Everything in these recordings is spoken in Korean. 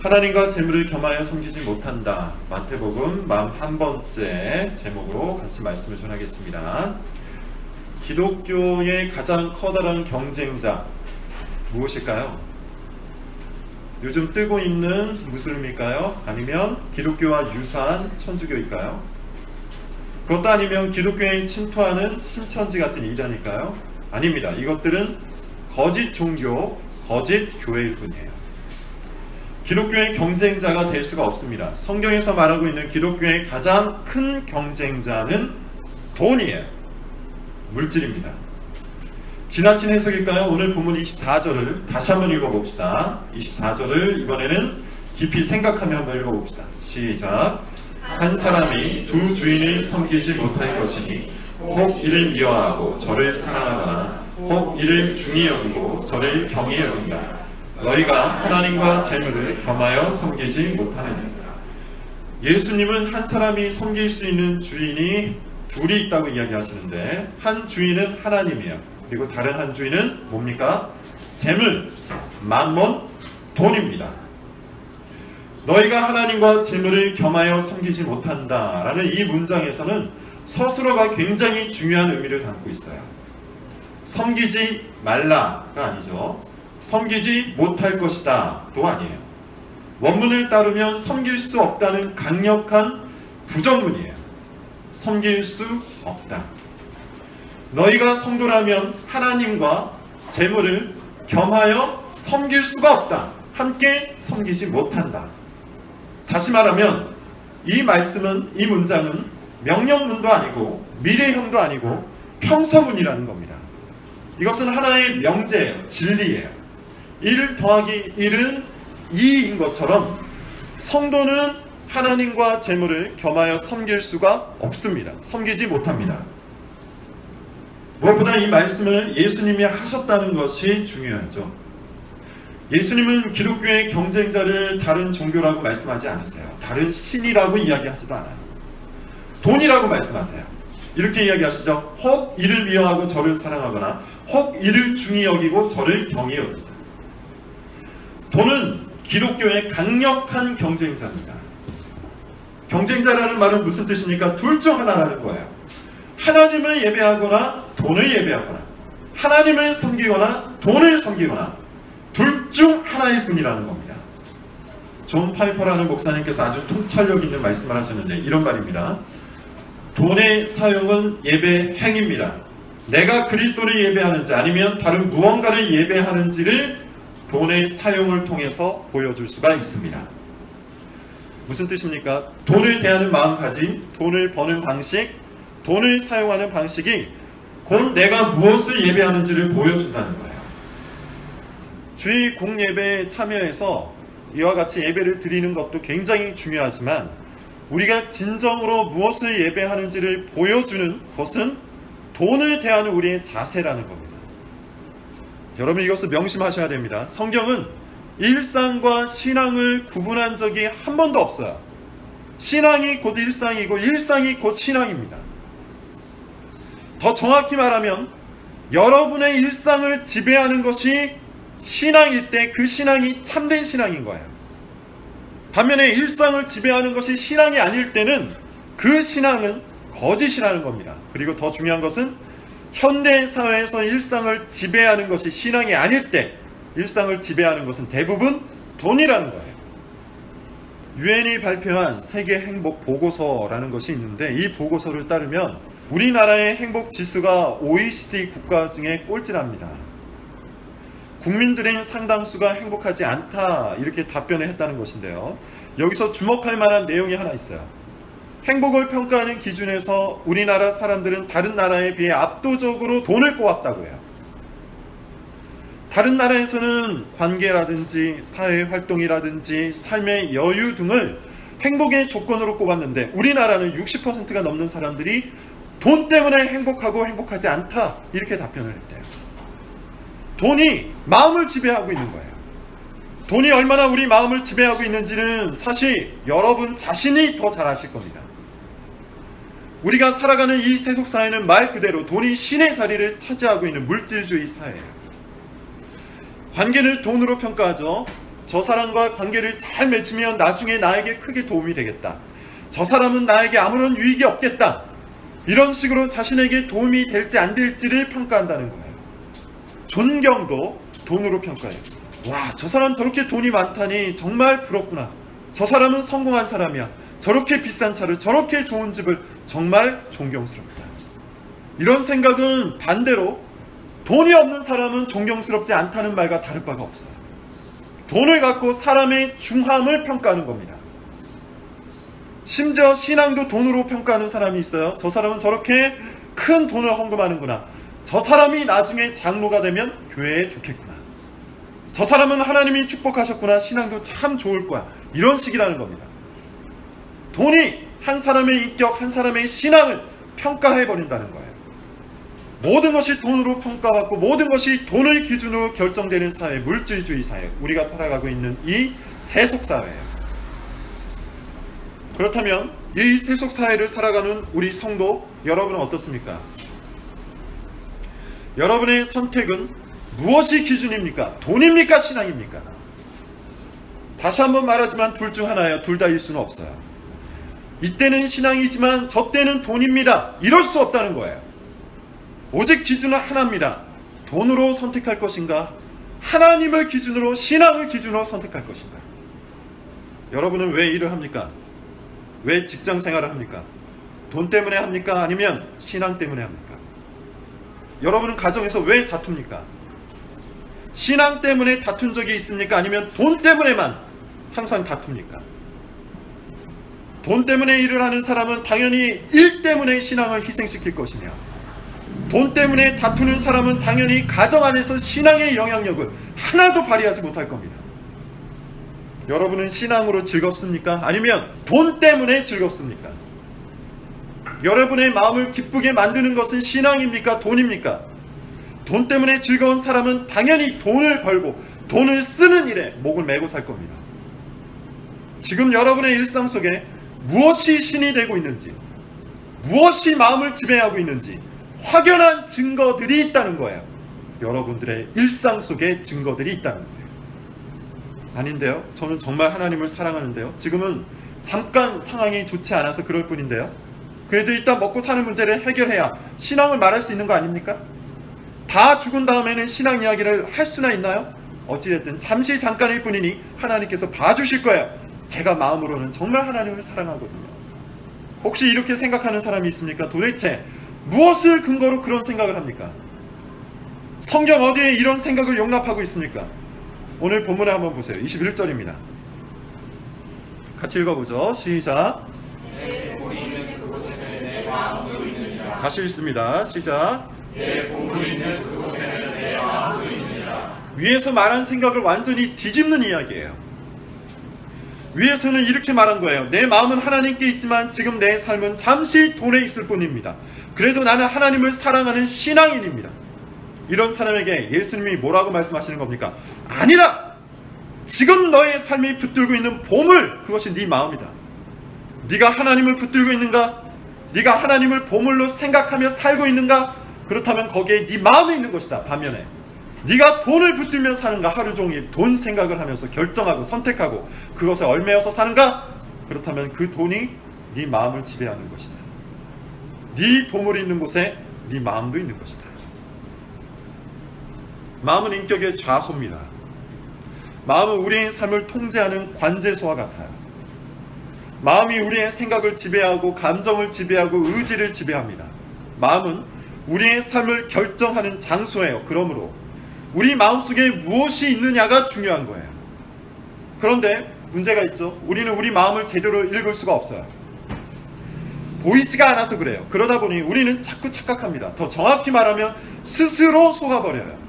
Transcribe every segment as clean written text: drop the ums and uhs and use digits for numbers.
하나님과 재물을 겸하여 섬기지 못한다. 마태복음 41번째 제목으로 같이 말씀을 전하겠습니다. 기독교의 가장 커다란 경쟁자 무엇일까요? 요즘 뜨고 있는 무슬림일까요? 아니면 기독교와 유사한 천주교일까요? 그것도 아니면 기독교에 침투하는 신천지 같은 이단일까요? 아닙니다. 이것들은 거짓 종교, 거짓 교회일 뿐이에요. 기독교의 경쟁자가 될 수가 없습니다. 성경에서 말하고 있는 기독교의 가장 큰 경쟁자는 돈이에요. 물질입니다. 지나친 해석일까요? 오늘 본문 24절을 다시 한번 읽어봅시다. 24절을 이번에는 깊이 생각하며 한번 읽어봅시다. 시작. 한 사람이 두 주인을 섬기지 못할 것이니 혹 이를 미워하고 저를 사랑하거나 혹 이를 중히 여기고 저를 경히 여긴다. 너희가 하나님과 재물을 겸하여 섬기지 못하느냐. 예수님은 한 사람이 섬길 수 있는 주인이 둘이 있다고 이야기하시는데, 한 주인은 하나님이에요. 그리고 다른 한 주인은 뭡니까? 재물, 만몬, 돈입니다. 너희가 하나님과 재물을 겸하여 섬기지 못한다 라는 이 문장에서는 스스로가 굉장히 중요한 의미를 담고 있어요. 섬기지 말라가 아니죠. 섬기지 못할 것이다 도 아니에요. 원문을 따르면 섬길 수 없다는 강력한 부정문이에요. 섬길 수 없다. 너희가 성도라면 하나님과 재물을 겸하여 섬길 수가 없다. 함께 섬기지 못한다. 다시 말하면 이 말씀은, 이 문장은 명령문도 아니고 미래형도 아니고 평서문이라는 겁니다. 이것은 하나의 명제예요. 진리예요. 1 더하기 1은 2인 것처럼 성도는 하나님과 재물을 겸하여 섬길 수가 없습니다. 섬기지 못합니다. 무엇보다 이 말씀을 예수님이 하셨다는 것이 중요하죠. 예수님은 기독교의 경쟁자를 다른 종교라고 말씀하지 않으세요. 다른 신이라고 이야기하지도 않아요. 돈이라고 말씀하세요. 이렇게 이야기하시죠. 혹 이를 미워하고 저를 사랑하거나 혹 이를 중히 여기고 저를 경히 여긴다. 돈은 기독교의 강력한 경쟁자입니다. 경쟁자라는 말은 무슨 뜻입니까? 둘 중 하나라는 거예요. 하나님을 예배하거나 돈을 예배하거나, 하나님을 섬기거나 돈을 섬기거나, 둘 중 하나일 뿐이라는 겁니다. 존 파이퍼라는 목사님께서 아주 통찰력 있는 말씀을 하셨는데 이런 말입니다. 돈의 사용은 예배 행위입니다. 내가 그리스도를 예배하는지 아니면 다른 무언가를 예배하는지를 돈의 사용을 통해서 보여줄 수가 있습니다. 무슨 뜻입니까? 돈을 대하는 마음가짐, 돈을 버는 방식, 돈을 사용하는 방식이 곧 내가 무엇을 예배하는지를 보여준다는 거예요. 주일 공예배에 참여해서 이와 같이 예배를 드리는 것도 굉장히 중요하지만, 우리가 진정으로 무엇을 예배하는지를 보여주는 것은 돈을 대하는 우리의 자세라는 겁니다. 여러분, 이것을 명심하셔야 됩니다. 성경은 일상과 신앙을 구분한 적이 한 번도 없어요. 신앙이 곧 일상이고 일상이 곧 신앙입니다. 더 정확히 말하면 여러분의 일상을 지배하는 것이 신앙일 때 그 신앙이 참된 신앙인 거예요. 반면에 일상을 지배하는 것이 신앙이 아닐 때는 그 신앙은 거짓이라는 겁니다. 그리고 더 중요한 것은 현대사회에서 일상을 지배하는 것이 신앙이 아닐 때 일상을 지배하는 것은 대부분 돈이라는 거예요. 유엔이 발표한 세계 행복 보고서라는 것이 있는데, 이 보고서를 따르면 우리나라의 행복 지수가 OECD 국가 중에 꼴찌랍니다. 국민들의 상당수가 행복하지 않다, 이렇게 답변을 했다는 것인데요. 여기서 주목할 만한 내용이 하나 있어요. 행복을 평가하는 기준에서 우리나라 사람들은 다른 나라에 비해 압도적으로 돈을 꼽았다고 해요. 다른 나라에서는 관계라든지 사회활동이라든지 삶의 여유 등을 행복의 조건으로 꼽았는데, 우리나라는 60%가 넘는 사람들이 돈 때문에 행복하고 행복하지 않다, 이렇게 답변을 했대요. 돈이 마음을 지배하고 있는 거예요. 돈이 얼마나 우리 마음을 지배하고 있는지는 사실 여러분 자신이 더 잘 아실 겁니다. 우리가 살아가는 이 세속사회는 말 그대로 돈이 신의 자리를 차지하고 있는 물질주의 사회예요. 관계를 돈으로 평가하죠. 저 사람과 관계를 잘 맺으면 나중에 나에게 크게 도움이 되겠다. 저 사람은 나에게 아무런 유익이 없겠다. 이런 식으로 자신에게 도움이 될지 안 될지를 평가한다는 거예요. 존경도 돈으로 평가해요. 와, 저 사람 저렇게 돈이 많다니 정말 부럽구나. 저 사람은 성공한 사람이야. 저렇게 비싼 차를, 저렇게 좋은 집을, 정말 존경스럽다. 이런 생각은 반대로 돈이 없는 사람은 존경스럽지 않다는 말과 다를 바가 없어요. 돈을 갖고 사람의 중함을 평가하는 겁니다. 심지어 신앙도 돈으로 평가하는 사람이 있어요. 저 사람은 저렇게 큰 돈을 헌금하는구나. 저 사람이 나중에 장로가 되면 교회에 좋겠구나. 저 사람은 하나님이 축복하셨구나. 신앙도 참 좋을 거야. 이런 식이라는 겁니다. 돈이 한 사람의 인격, 한 사람의 신앙을 평가해버린다는 거예요. 모든 것이 돈으로 평가받고 모든 것이 돈을 기준으로 결정되는 사회, 물질주의 사회, 우리가 살아가고 있는 이 세속사회예요. 그렇다면 이 세속사회를 살아가는 우리 성도 여러분은 어떻습니까? 여러분의 선택은 무엇이 기준입니까? 돈입니까? 신앙입니까? 다시 한번 말하지만 둘 중 하나예요. 둘 다일 수는 없어요. 이때는 신앙이지만 저 때는 돈입니다. 이럴 수 없다는 거예요. 오직 기준은 하나입니다. 돈으로 선택할 것인가? 하나님을 기준으로, 신앙을 기준으로 선택할 것인가? 여러분은 왜 일을 합니까? 왜 직장 생활을 합니까? 돈 때문에 합니까? 아니면 신앙 때문에 합니까? 여러분은 가정에서 왜 다툽니까? 신앙 때문에 다툰 적이 있습니까? 아니면 돈 때문에만 항상 다툽니까? 돈 때문에 일을 하는 사람은 당연히 일 때문에 신앙을 희생시킬 것이며, 돈 때문에 다투는 사람은 당연히 가정 안에서 신앙의 영향력을 하나도 발휘하지 못할 겁니다. 여러분은 신앙으로 즐겁습니까? 아니면 돈 때문에 즐겁습니까? 여러분의 마음을 기쁘게 만드는 것은 신앙입니까? 돈입니까? 돈 때문에 즐거운 사람은 당연히 돈을 벌고 돈을 쓰는 일에 목을 메고 살 겁니다. 지금 여러분의 일상 속에 무엇이 신이 되고 있는지, 무엇이 마음을 지배하고 있는지 확연한 증거들이 있다는 거예요. 여러분들의 일상 속에 증거들이 있다는 거예요. 아닌데요? 저는 정말 하나님을 사랑하는데요. 지금은 잠깐 상황이 좋지 않아서 그럴 뿐인데요. 그래도 일단 먹고 사는 문제를 해결해야 신앙을 말할 수 있는 거 아닙니까? 다 죽은 다음에는 신앙 이야기를 할 수나 있나요? 어찌됐든 잠시 잠깐일 뿐이니 하나님께서 봐주실 거예요. 제가 마음으로는 정말 하나님을 사랑하거든요. 혹시 이렇게 생각하는 사람이 있습니까? 도대체 무엇을 근거로 그런 생각을 합니까? 성경 어디에 이런 생각을 용납하고 있습니까? 오늘 본문을 한번 보세요. 21절입니다. 같이 읽어보죠. 시작. 내 보물이 있는 그곳에는 내 마음도 있느니라. 다시 읽습니다. 시작. 내 보물이 있는 그곳에는 내 마음도 있느니라. 위에서 말한 생각을 완전히 뒤집는 이야기예요. 위에서는 이렇게 말한 거예요. 내 마음은 하나님께 있지만 지금 내 삶은 잠시 돈에 있을 뿐입니다. 그래도 나는 하나님을 사랑하는 신앙인입니다. 이런 사람에게 예수님이 뭐라고 말씀하시는 겁니까? 아니라! 지금 너의 삶이 붙들고 있는 보물, 그것이 네 마음이다. 네가 하나님을 붙들고 있는가? 네가 하나님을 보물로 생각하며 살고 있는가? 그렇다면 거기에 네 마음이 있는 것이다. 반면에 네가 돈을 붙들며 사는가? 하루 종일 돈 생각을 하면서 결정하고 선택하고 그것에 얽매여서 사는가? 그렇다면 그 돈이 네 마음을 지배하는 것이다. 네 보물이 있는 곳에 네 마음도 있는 것이다. 마음은 인격의 좌소입니다. 마음은 우리의 삶을 통제하는 관제소와 같아요. 마음이 우리의 생각을 지배하고 감정을 지배하고 의지를 지배합니다. 마음은 우리의 삶을 결정하는 장소예요. 그러므로 우리 마음속에 무엇이 있느냐가 중요한 거예요. 그런데 문제가 있죠. 우리는 우리 마음을 제대로 읽을 수가 없어요. 보이지가 않아서 그래요. 그러다 보니 우리는 자꾸 착각합니다. 더 정확히 말하면 스스로 속아버려요.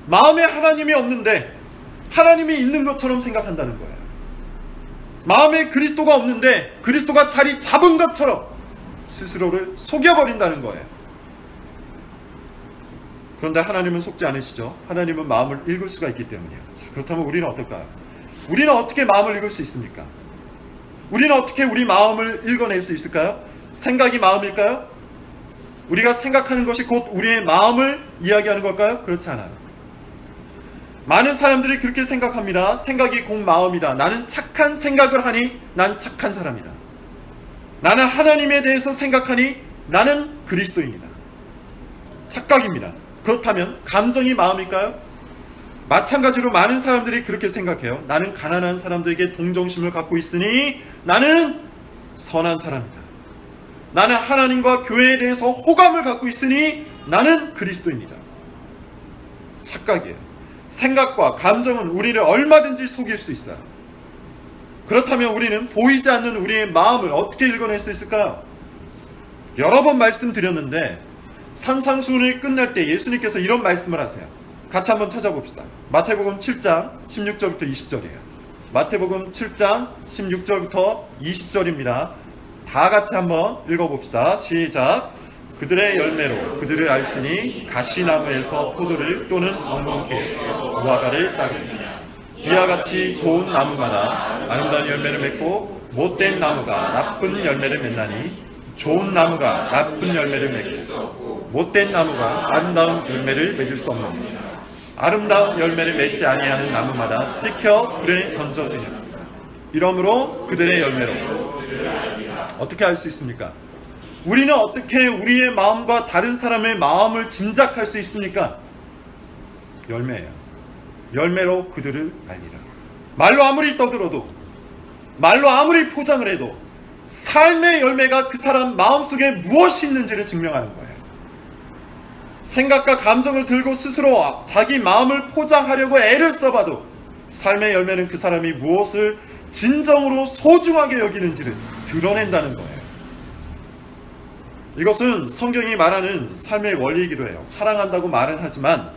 마음에 하나님이 없는데 하나님이 있는 것처럼 생각한다는 거예요. 마음에 그리스도가 없는데 그리스도가 자리 잡은 것처럼 스스로를 속여버린다는 거예요. 그런데 하나님은 속지 않으시죠. 하나님은 마음을 읽을 수가 있기 때문이에요. 자, 그렇다면 우리는 어떨까요? 우리는 어떻게 마음을 읽을 수 있습니까? 우리는 어떻게 우리 마음을 읽어낼 수 있을까요? 생각이 마음일까요? 우리가 생각하는 것이 곧 우리의 마음을 이야기하는 걸까요? 그렇지 않아요. 많은 사람들이 그렇게 생각합니다. 생각이 곧 마음이다. 나는 착한 생각을 하니 난 착한 사람이다. 나는 하나님에 대해서 생각하니 나는 그리스도인이다. 착각입니다. 그렇다면 감정이 마음일까요? 마찬가지로 많은 사람들이 그렇게 생각해요. 나는 가난한 사람들에게 동정심을 갖고 있으니 나는 선한 사람이다. 나는 하나님과 교회에 대해서 호감을 갖고 있으니 나는 그리스도인이다. 착각이에요. 생각과 감정은 우리를 얼마든지 속일 수 있어요. 그렇다면 우리는 보이지 않는 우리의 마음을 어떻게 읽어낼 수 있을까요? 여러 번 말씀드렸는데 산상수훈을 끝날 때 예수님께서 이런 말씀을 하세요. 같이 한번 찾아봅시다. 마태복음 7장 16절부터 20절이에요. 마태복음 7장 16절부터 20절입니다. 다 같이 한번 읽어봅시다. 시작. 그들의 열매로 그들을 알지니 가시나무에서 포도를 또는 엉겅퀴에서 무화과를 따르느냐. 이와 같이 좋은 나무마다 아름다운 열매를 맺고 못된 나무가 나쁜 열매를 맺나니 좋은 나무가 나쁜 열매를 맺을 수 없고 못된 나무가 아름다운 열매를 맺을 수 없느니라. 아름다운 열매를 맺지 아니하는 나무마다 찍혀 불에 던져지니라. 이러므로 그들의 열매로 어떻게 알 수 있습니까? 우리는 어떻게 우리의 마음과 다른 사람의 마음을 짐작할 수 있습니까? 열매예요. 열매로 그들을 알리라. 말로 아무리 떠들어도, 말로 아무리 포장을 해도 삶의 열매가 그 사람 마음속에 무엇이 있는지를 증명하는 거예요. 생각과 감정을 들고 스스로 자기 마음을 포장하려고 애를 써봐도 삶의 열매는 그 사람이 무엇을 진정으로 소중하게 여기는지를 드러낸다는 거예요. 이것은 성경이 말하는 삶의 원리이기도 해요. 사랑한다고 말은 하지만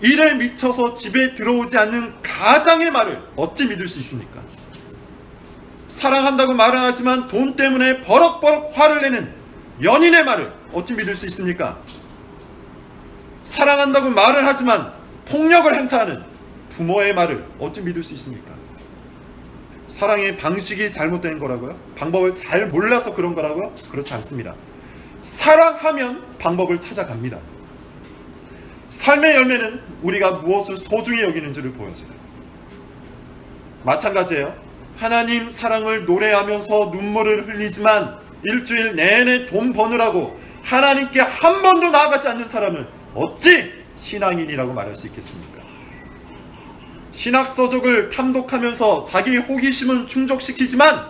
일에 미쳐서 집에 들어오지 않는 가장의 말을 어찌 믿을 수 있습니까? 사랑한다고 말은 하지만 돈 때문에 버럭버럭 화를 내는 연인의 말을 어찌 믿을 수 있습니까? 사랑한다고 말을 하지만 폭력을 행사하는 부모의 말을 어찌 믿을 수 있습니까? 사랑의 방식이 잘못된 거라고요? 방법을 잘 몰라서 그런 거라고요? 그렇지 않습니다. 사랑하면 방법을 찾아갑니다. 삶의 열매는 우리가 무엇을 소중히 여기는지를 보여줘요. 마찬가지예요. 하나님 사랑을 노래하면서 눈물을 흘리지만 일주일 내내 돈 버느라고 하나님께 한 번도 나아가지 않는 사람은 어찌 신앙인이라고 말할 수 있겠습니까? 신학서적을 탐독하면서 자기 호기심은 충족시키지만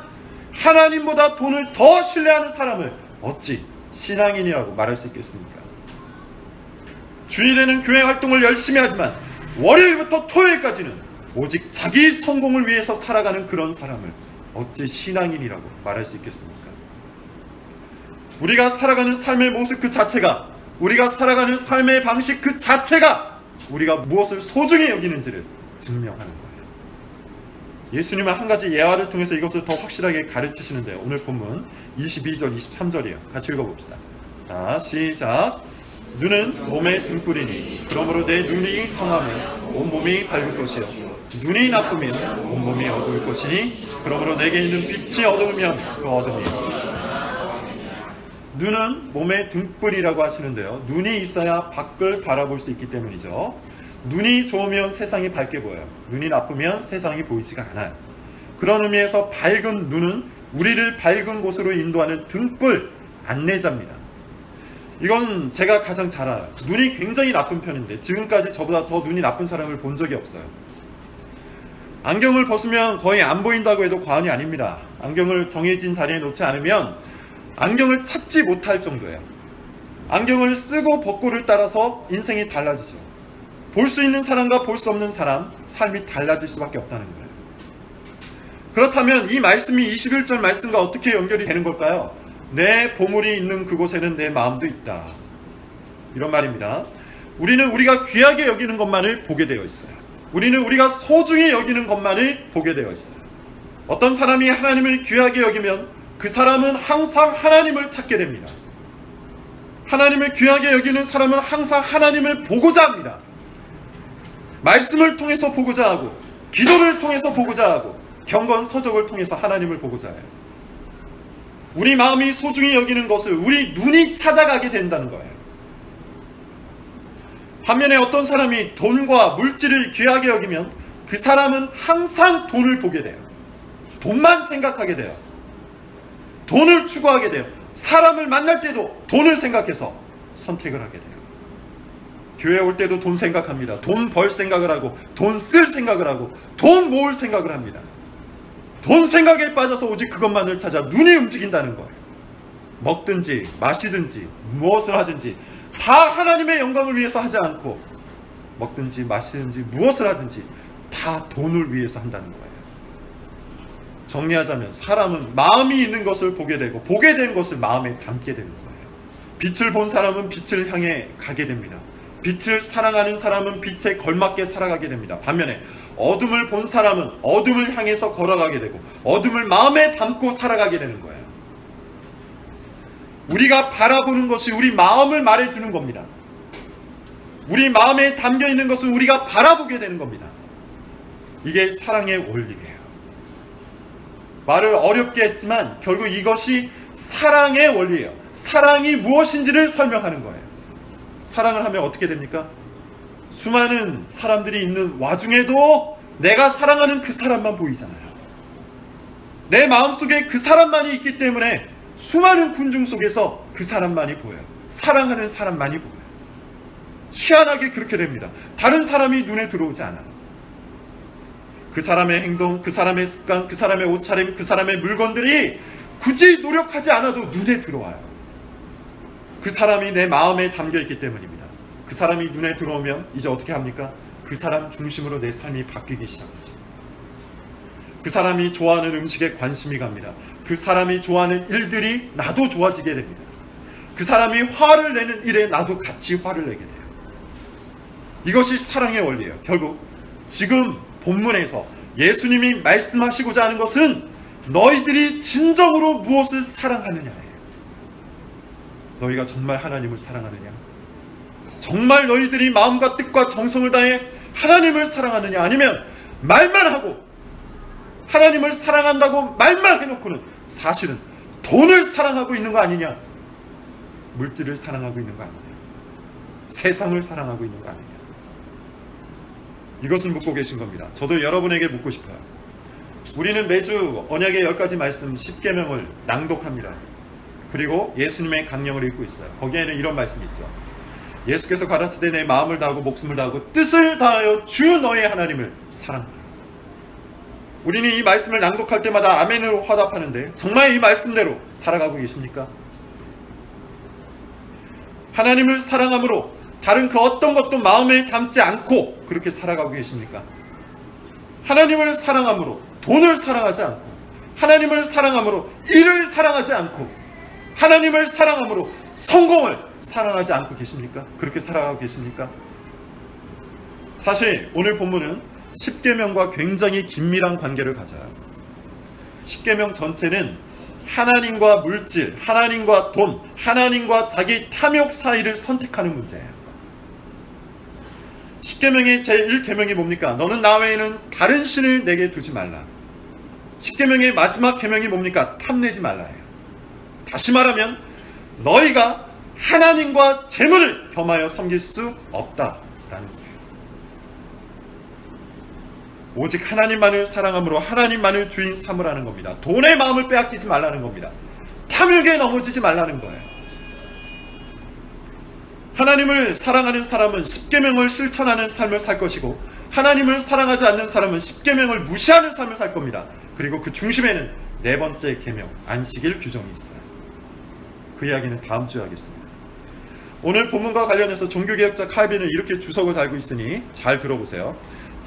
하나님보다 돈을 더 신뢰하는 사람을 어찌 신앙인이라고 말할 수 있겠습니까? 주일에는 교회 활동을 열심히 하지만 월요일부터 토요일까지는 오직 자기 성공을 위해서 살아가는 그런 사람을 어찌 신앙인이라고 말할 수 있겠습니까? 우리가 살아가는 삶의 모습 그 자체가, 우리가 살아가는 삶의 방식 그 자체가 우리가 무엇을 소중히 여기는지를 증명하는 거예요. 예수님은 한 가지 예화를 통해서 이것을 더 확실하게 가르치시는데요. 오늘 본문 22절, 23절이에요. 같이 읽어봅시다. 자, 시작. 눈은 몸의 등불이니 그러므로 내 눈이 성하면 온몸이 밝을 것이요 눈이 나쁘면 온몸이 어두울 것이니 그러므로 내게 있는 빛이 어두우면 그 어둠이 눈은 몸의 등불이라고 하시는데요. 눈이 있어야 밖을 바라볼 수 있기 때문이죠. 눈이 좋으면 세상이 밝게 보여요. 눈이 나쁘면 세상이 보이지가 않아요. 그런 의미에서 밝은 눈은 우리를 밝은 곳으로 인도하는 등불, 안내자입니다. 이건 제가 가장 잘 알아요. 눈이 굉장히 나쁜 편인데 지금까지 저보다 더 눈이 나쁜 사람을 본 적이 없어요. 안경을 벗으면 거의 안 보인다고 해도 과언이 아닙니다. 안경을 정해진 자리에 놓지 않으면 안경을 찾지 못할 정도예요. 안경을 쓰고 벗고를 따라서 인생이 달라지죠. 볼 수 있는 사람과 볼 수 없는 사람, 삶이 달라질 수밖에 없다는 거예요. 그렇다면 이 말씀이 21절 말씀과 어떻게 연결이 되는 걸까요? 내 보물이 있는 그곳에는 내 마음도 있다. 이런 말입니다. 우리는 우리가 귀하게 여기는 것만을 보게 되어 있어요. 우리는 우리가 소중히 여기는 것만을 보게 되어 있어요. 어떤 사람이 하나님을 귀하게 여기면 그 사람은 항상 하나님을 찾게 됩니다. 하나님을 귀하게 여기는 사람은 항상 하나님을 보고자 합니다. 말씀을 통해서 보고자 하고 기도를 통해서 보고자 하고 경건서적을 통해서 하나님을 보고자 해요. 우리 마음이 소중히 여기는 것을 우리 눈이 찾아가게 된다는 거예요. 반면에 어떤 사람이 돈과 물질을 귀하게 여기면 그 사람은 항상 돈을 보게 돼요. 돈만 생각하게 돼요. 돈을 추구하게 돼요. 사람을 만날 때도 돈을 생각해서 선택을 하게 돼요. 교회 올 때도 돈 생각합니다. 돈 벌 생각을 하고, 돈 쓸 생각을 하고, 돈 모을 생각을 합니다. 돈 생각에 빠져서 오직 그것만을 찾아 눈이 움직인다는 거예요. 먹든지 마시든지 무엇을 하든지 다 하나님의 영광을 위해서 하지 않고, 먹든지 마시든지 무엇을 하든지 다 돈을 위해서 한다는 거예요. 정리하자면 사람은 마음이 있는 것을 보게 되고, 보게 된 것을 마음에 담게 되는 거예요. 빛을 본 사람은 빛을 향해 가게 됩니다. 빛을 사랑하는 사람은 빛에 걸맞게 살아가게 됩니다. 반면에 어둠을 본 사람은 어둠을 향해서 걸어가게 되고, 어둠을 마음에 담고 살아가게 되는 거예요. 우리가 바라보는 것이 우리 마음을 말해주는 겁니다. 우리 마음에 담겨있는 것은 우리가 바라보게 되는 겁니다. 이게 사랑의 원리예요. 말을 어렵게 했지만 결국 이것이 사랑의 원리예요. 사랑이 무엇인지를 설명하는 거예요. 사랑을 하면 어떻게 됩니까? 수많은 사람들이 있는 와중에도 내가 사랑하는 그 사람만 보이잖아요. 내 마음속에 그 사람만이 있기 때문에 수많은 군중 속에서 그 사람만이 보여요. 사랑하는 사람만이 보여요. 희한하게 그렇게 됩니다. 다른 사람이 눈에 들어오지 않아요. 그 사람의 행동, 그 사람의 습관, 그 사람의 옷차림, 그 사람의 물건들이 굳이 노력하지 않아도 눈에 들어와요. 그 사람이 내 마음에 담겨있기 때문입니다. 그 사람이 눈에 들어오면 이제 어떻게 합니까? 그 사람 중심으로 내 삶이 바뀌기 시작하죠. 그 사람이 좋아하는 음식에 관심이 갑니다. 그 사람이 좋아하는 일들이 나도 좋아지게 됩니다. 그 사람이 화를 내는 일에 나도 같이 화를 내게 돼요. 이것이 사랑의 원리예요. 결국 지금 본문에서 예수님이 말씀하시고자 하는 것은 너희들이 진정으로 무엇을 사랑하느냐예요. 너희가 정말 하나님을 사랑하느냐? 정말 너희들이 마음과 뜻과 정성을 다해 하나님을 사랑하느냐? 아니면 말만 하고 하나님을 사랑한다고 말만 해놓고는 사실은 돈을 사랑하고 있는 거 아니냐? 물질을 사랑하고 있는 거 아니냐? 세상을 사랑하고 있는 거 아니냐? 이것을 묻고 계신 겁니다. 저도 여러분에게 묻고 싶어요. 우리는 매주 언약의 10가지 말씀 10계명을 낭독합니다. 그리고 예수님의 강령을 읽고 있어요. 거기에는 이런 말씀이 있죠. 예수께서 가라사대 내 마음을 다하고 목숨을 다하고 뜻을 다하여 주 너의 하나님을 사랑하라. 우리는 이 말씀을 낭독할 때마다 아멘으로 화답하는데 정말 이 말씀대로 살아가고 계십니까? 하나님을 사랑함으로 다른 그 어떤 것도 마음에 담지 않고 그렇게 살아가고 계십니까? 하나님을 사랑함으로 돈을 사랑하지 않고, 하나님을 사랑함으로 일을 사랑하지 않고, 하나님을 사랑함으로 성공을 사랑하지 않고 계십니까? 그렇게 살아가고 계십니까? 사실 오늘 본문은 10계명과 굉장히 긴밀한 관계를 가져요. 10계명 전체는 하나님과 물질, 하나님과 돈, 하나님과 자기 탐욕 사이를 선택하는 문제예요. 10계명의 제1계명이 뭡니까? 너는 나 외에는 다른 신을 내게 두지 말라. 10계명의 마지막 계명이 뭡니까? 탐내지 말라예요. 다시 말하면 너희가 하나님과 재물을 겸하여 섬길 수 없다라는 거예요. 오직 하나님만을 사랑함으로 하나님만을 주인 삼으라는 겁니다. 돈의 마음을 빼앗기지 말라는 겁니다. 탐욕에 넘어지지 말라는 거예요. 하나님을 사랑하는 사람은 10계명을 실천하는 삶을 살 것이고, 하나님을 사랑하지 않는 사람은 10계명을 무시하는 삶을 살 겁니다. 그리고 그 중심에는 네 번째 계명, 안식일 규정이 있어요. 그 이야기는 다음 주에 하겠습니다. 오늘 본문과 관련해서 종교개혁자 칼빈은 이렇게 주석을 달고 있으니 잘 들어보세요.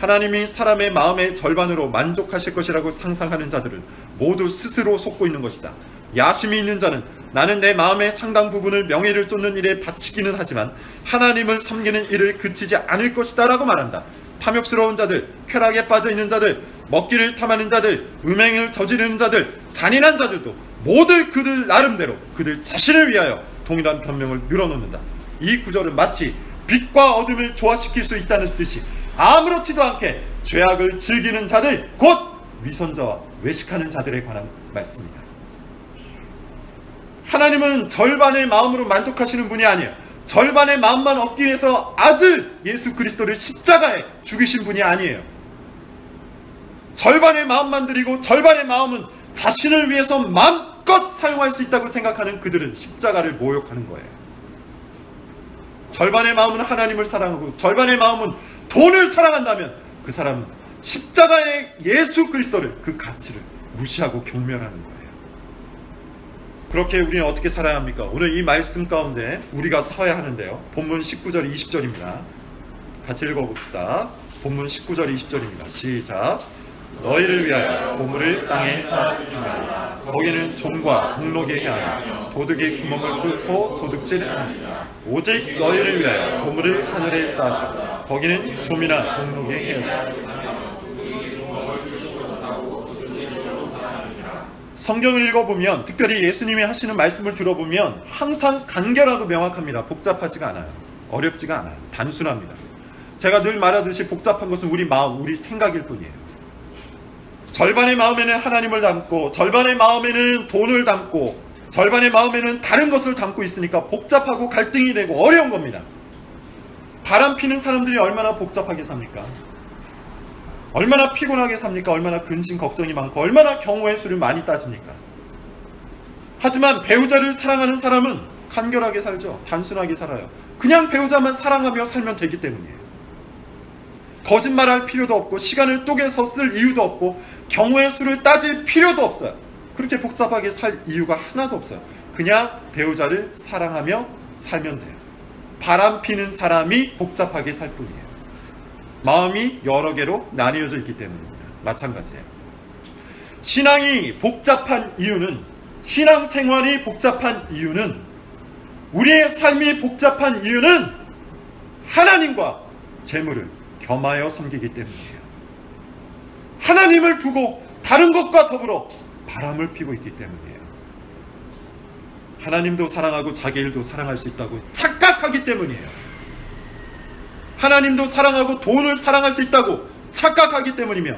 하나님이 사람의 마음의 절반으로 만족하실 것이라고 상상하는 자들은 모두 스스로 속고 있는 것이다. 야심이 있는 자는 나는 내 마음의 상당 부분을 명예를 쫓는 일에 바치기는 하지만 하나님을 섬기는 일을 그치지 않을 것이다 라고 말한다. 탐욕스러운 자들, 쾌락에 빠져있는 자들, 먹기를 탐하는 자들, 음행을 저지르는 자들, 잔인한 자들도 모두 그들 나름대로 그들 자신을 위하여 동일한 변명을 늘어놓는다. 이 구절은 마치 빛과 어둠을 조화시킬 수 있다는 뜻이 아무렇지도 않게 죄악을 즐기는 자들, 곧 위선자와 외식하는 자들에 관한 말씀입니다. 하나님은 절반의 마음으로 만족하시는 분이 아니에요. 절반의 마음만 얻기 위해서 아들 예수 그리스도를 십자가에 죽이신 분이 아니에요. 절반의 마음만 드리고 절반의 마음은 자신을 위해서 마음껏 사용할 수 있다고 생각하는 그들은 십자가를 모욕하는 거예요. 절반의 마음은 하나님을 사랑하고 절반의 마음은 돈을 사랑한다면 그 사람은 십자가의 예수 그리스도를, 그 가치를 무시하고 경멸하는 거예요. 그렇게 우리는 어떻게 살아야 합니까? 오늘 이 말씀 가운데 우리가 서야 하는데요. 본문 19절 20절입니다. 같이 읽어봅시다. 본문 19절 20절입니다. 시작. 너희를 위하여 보물을 땅에 쌓아주라. 거기는 종과 동록이 행하며 도둑이 구멍을 뚫고 도둑질하느니라. 오직 너희를 위하여 보물을 하늘에 쌓아주라. 거기는 좀이나 동록이 행하지. 성경을 읽어보면, 특별히 예수님이 하시는 말씀을 들어보면 항상 간결하고 명확합니다. 복잡하지가 않아요. 어렵지가 않아요. 단순합니다. 제가 늘 말하듯이 복잡한 것은 우리 마음, 우리 생각일 뿐이에요. 절반의 마음에는 하나님을 담고 절반의 마음에는 돈을 담고 절반의 마음에는 다른 것을 담고 있으니까 복잡하고 갈등이 되고 어려운 겁니다. 바람 피는 사람들이 얼마나 복잡하게 삽니까? 얼마나 피곤하게 삽니까? 얼마나 근심 걱정이 많고 얼마나 경우의 수를 많이 따집니까? 하지만 배우자를 사랑하는 사람은 간결하게 살죠. 단순하게 살아요. 그냥 배우자만 사랑하며 살면 되기 때문이에요. 거짓말할 필요도 없고 시간을 쪼개서 쓸 이유도 없고 경우의 수를 따질 필요도 없어요. 그렇게 복잡하게 살 이유가 하나도 없어요. 그냥 배우자를 사랑하며 살면 돼요. 바람 피는 사람이 복잡하게 살 뿐이에요. 마음이 여러 개로 나뉘어져 있기 때문입니다. 마찬가지예요. 신앙이 복잡한 이유는, 신앙생활이 복잡한 이유는, 우리의 삶이 복잡한 이유는 하나님과 재물을 겸하여 섬기기 때문이에요. 하나님을 두고 다른 것과 더불어 바람을 피고 있기 때문이에요. 하나님도 사랑하고 자기 일도 사랑할 수 있다고 착각하기 때문이에요. 하나님도 사랑하고 돈을 사랑할 수 있다고 착각하기 때문이며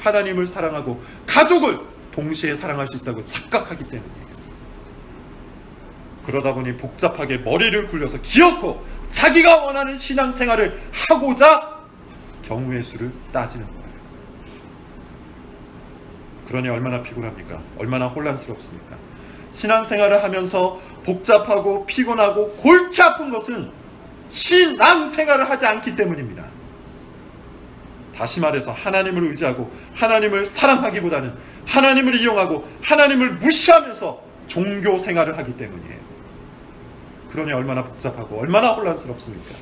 하나님을 사랑하고 가족을 동시에 사랑할 수 있다고 착각하기 때문이에요. 그러다 보니 복잡하게 머리를 굴려서 기어코 자기가 원하는 신앙생활을 하고자 경우의 수를 따지는 거예요. 그러니 얼마나 피곤합니까? 얼마나 혼란스럽습니까? 신앙생활을 하면서 복잡하고 피곤하고 골치 아픈 것은 신앙생활을 하지 않기 때문입니다. 다시 말해서 하나님을 의지하고 하나님을 사랑하기보다는 하나님을 이용하고 하나님을 무시하면서 종교생활을 하기 때문이에요. 그러니 얼마나 복잡하고 얼마나 혼란스럽습니까?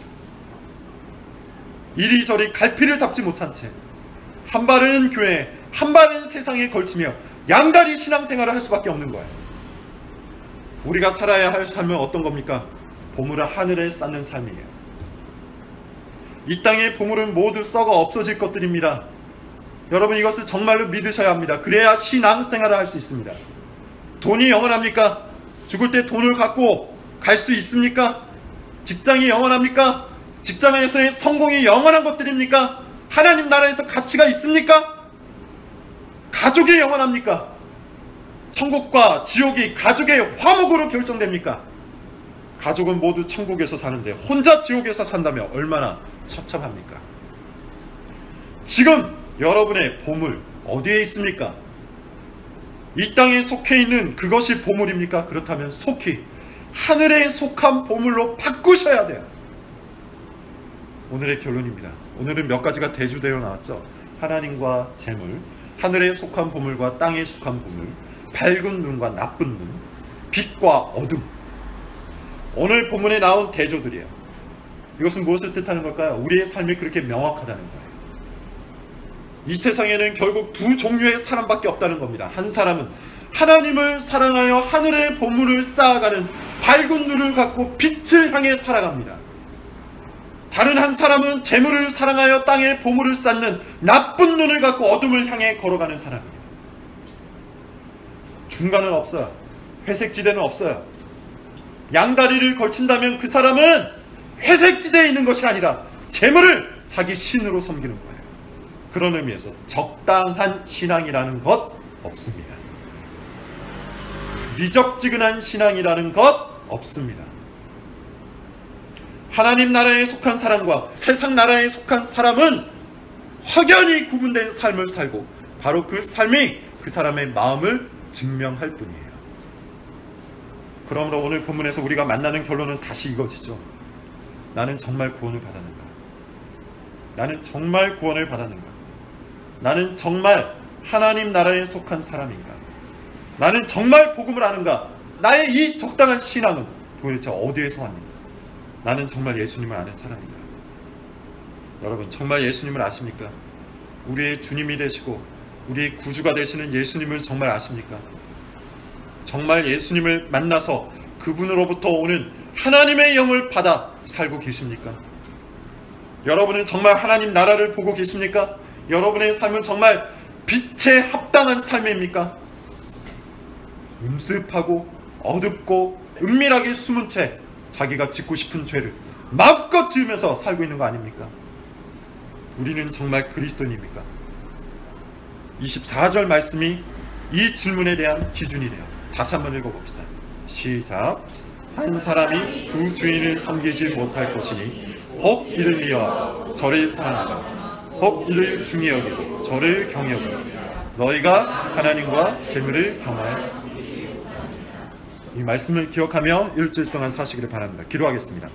이리저리 갈피를 잡지 못한 채 한 발은 교회, 한 발은 세상에 걸치며 양다리 신앙생활을 할 수밖에 없는 거예요. 우리가 살아야 할 삶은 어떤 겁니까? 보물을 하늘에 쌓는 삶이에요. 이 땅의 보물은 모두 썩어 없어질 것들입니다. 여러분, 이것을 정말로 믿으셔야 합니다. 그래야 신앙생활을 할 수 있습니다. 돈이 영원합니까? 죽을 때 돈을 갖고 갈 수 있습니까? 직장이 영원합니까? 직장에서의 성공이 영원한 것들입니까? 하나님 나라에서 가치가 있습니까? 가족이 영원합니까? 천국과 지옥이 가족의 화목으로 결정됩니까? 가족은 모두 천국에서 사는데 혼자 지옥에서 산다면 얼마나 처참합니까? 지금 여러분의 보물 어디에 있습니까? 이 땅에 속해 있는 그것이 보물입니까? 그렇다면 속히 하늘에 속한 보물로 바꾸셔야 돼요. 오늘의 결론입니다. 오늘은 몇 가지가 대주되어 나왔죠. 하나님과 재물, 하늘에 속한 보물과 땅에 속한 보물, 밝은 눈과 나쁜 눈, 빛과 어둠. 오늘 본문에 나온 대조들이에요. 이것은 무엇을 뜻하는 걸까요? 우리의 삶이 그렇게 명확하다는 거예요. 이 세상에는 결국 두 종류의 사람밖에 없다는 겁니다. 한 사람은 하나님을 사랑하여 하늘의 보물을 쌓아가는 밝은 눈을 갖고 빛을 향해 살아갑니다. 다른 한 사람은 재물을 사랑하여 땅에 보물을 쌓는 나쁜 눈을 갖고 어둠을 향해 걸어가는 사람이에요. 중간은 없어요. 회색지대는 없어요. 양다리를 걸친다면 그 사람은 회색지대에 있는 것이 아니라 재물을 자기 신으로 섬기는 거예요. 그런 의미에서 적당한 신앙이라는 것 없습니다. 미적지근한 신앙이라는 것 없습니다. 하나님 나라에 속한 사람과 세상 나라에 속한 사람은 확연히 구분된 삶을 살고 바로 그 삶이 그 사람의 마음을 증명할 뿐이에요. 그러므로 오늘 본문에서 우리가 만나는 결론은 다시 이것이죠. 나는 정말 구원을 받았는가? 나는 정말 구원을 받았는가? 나는 정말 하나님 나라에 속한 사람인가? 나는 정말 복음을 아는가? 나의 이 적당한 신앙은 도대체 어디에서 왔는가? 나는 정말 예수님을 아는 사람인가? 여러분, 정말 예수님을 아십니까? 우리의 주님이 되시고 우리의 구주가 되시는 예수님을 정말 아십니까? 정말 예수님을 만나서 그분으로부터 오는 하나님의 영을 받아 살고 계십니까? 여러분은 정말 하나님 나라를 보고 계십니까? 여러분의 삶은 정말 빛에 합당한 삶입니까? 음습하고 어둡고 은밀하게 숨은 채 자기가 짓고 싶은 죄를 마음껏 지으면서 살고 있는 거 아닙니까? 우리는 정말 그리스도인입니까? 24절 말씀이 이 질문에 대한 기준이래요. 다시 한번 읽어봅시다. 시작. 한 사람이 두 주인을 섬기지 못할 것이니 혹 이를 미워하고 저를 사랑하고 혹 이를 중히 여기고 저를 경히 여기고 너희가 하나님과 재물을 경할 이 말씀을 기억하며 일주일 동안 사시기를 바랍니다. 기도하겠습니다.